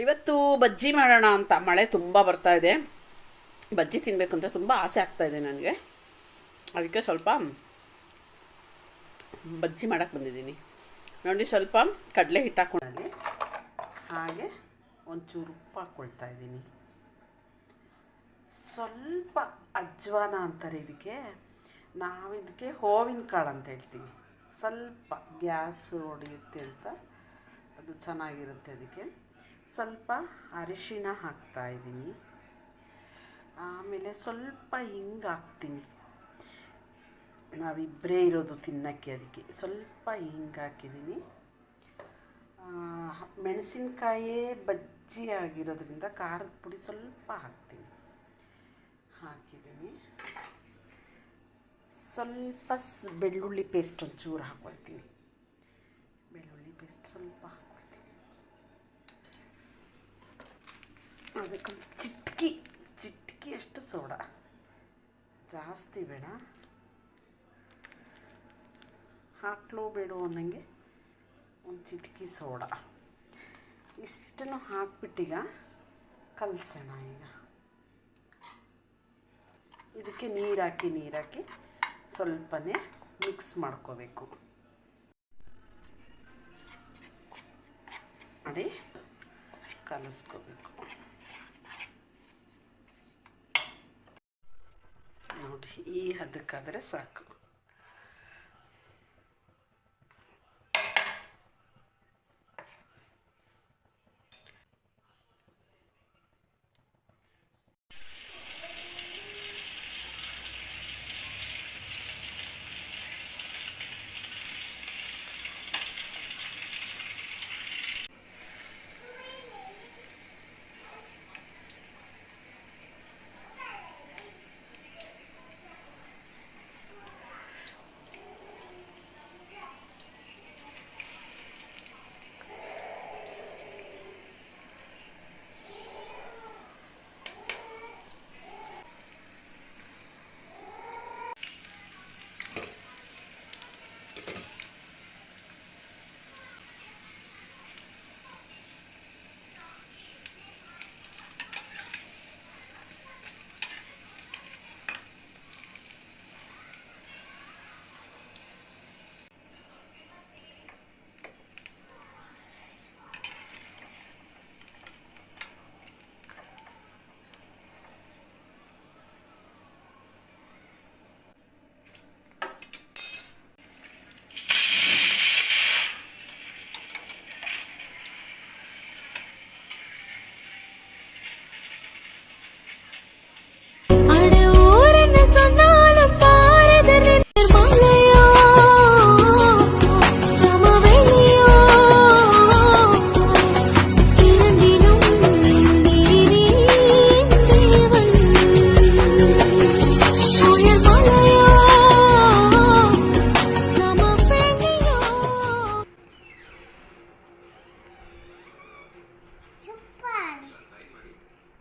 ಇವತ್ತು ಬಜ್ಜಿ ಮಾಡೋಣ ಅಂತ. ಮಳೆ ತುಂಬ ಬರ್ತಾ ಇದೆ, ಬಜ್ಜಿ ತಿನ್ನಬೇಕು ಅಂತ ತುಂಬ ಆಸೆ ಆಗ್ತಾ ಇದೆ ನನಗೆ. ಅದಕ್ಕೆ ಸ್ವಲ್ಪ ಬಜ್ಜಿ ಮಾಡೋಕ್ಕೆ ಬಂದಿದ್ದೀನಿ. ನೋಡಿ, ಸ್ವಲ್ಪ ಕಡಲೆ ಹಿಟ್ಟು ಹಾಕ್ಕೊಂಡು ಹಾಗೆ ಒಂಚೂರು ಉಪ್ಪು ಹಾಕ್ಕೊಳ್ತಾ ಇದ್ದೀನಿ. ಸ್ವಲ್ಪ ಅಜ್ವಾನ ಅಂತಾರೆ ಇದಕ್ಕೆ, ನಾವು ಇದಕ್ಕೆ ಹೋವಿನ ಕಾಳು ಅಂತ ಹೇಳ್ತೀವಿ. ಸ್ವಲ್ಪ ಗ್ಯಾಸ್ ಹೊಡೆಯುತ್ತೆ ಅಂತ, ಅದು ಚೆನ್ನಾಗಿರುತ್ತೆ. ಅದಕ್ಕೆ ಸ್ವಲ್ಪ ಅರಿಶಿಣ ಹಾಕ್ತಾಯಿದ್ದೀನಿ. ಆಮೇಲೆ ಸ್ವಲ್ಪ ಹಿಂಗೆ ಹಾಕ್ತೀನಿ, ನಾವಿಬ್ಬರೇ ಇರೋದು ತಿನ್ನೋಕ್ಕೆ, ಅದಕ್ಕೆ ಸ್ವಲ್ಪ ಹಿಂಗೆ ಹಾಕಿದ್ದೀನಿ. ಮೆಣಸಿನ್ಕಾಯೇ ಬಜ್ಜಿ ಆಗಿರೋದ್ರಿಂದ ಖಾರದ ಪುಡಿ ಸ್ವಲ್ಪ ಹಾಕ್ತೀನಿ. ಹಾಕಿದ್ದೀನಿ. ಸ್ವಲ್ಪ ಬೆಳ್ಳುಳ್ಳಿ ಪೇಸ್ಟ್ ಒಂಚೂರು ಹಾಕ್ಕೊಳ್ತೀನಿ. ಬೆಳ್ಳುಳ್ಳಿ ಪೇಸ್ಟ್ ಸ್ವಲ್ಪ ಹಾಕ್ಕೊಳ್ತೀನಿ. ಅದಕ್ಕೊಂದು ಚಿಟ್ಕಿ ಅಷ್ಟು ಸೋಡಾ, ಜಾಸ್ತಿ ಬೇಡ, ಹಾಕ್ಲೋ ಬೇಡೋ ಅನ್ನಂಗೆ ಒಂದು ಚಿಟ್ಕಿ ಸೋಡಾ. ಇಷ್ಟನ್ನು ಹಾಕ್ಬಿಟ್ಟೀಗ ಕಲಸೋಣ. ಈಗ ಇದಕ್ಕೆ ನೀರು ಹಾಕಿ ಸ್ವಲ್ಪನೇ ಮಿಕ್ಸ್ ಮಾಡ್ಕೋಬೇಕು. ಮಾಡಿ ಕಲಿಸ್ಕೋಬೇಕು. ನೋಡಿ, ಈ ಹದಕ್ಕಾದರೆ ಸಾಕು.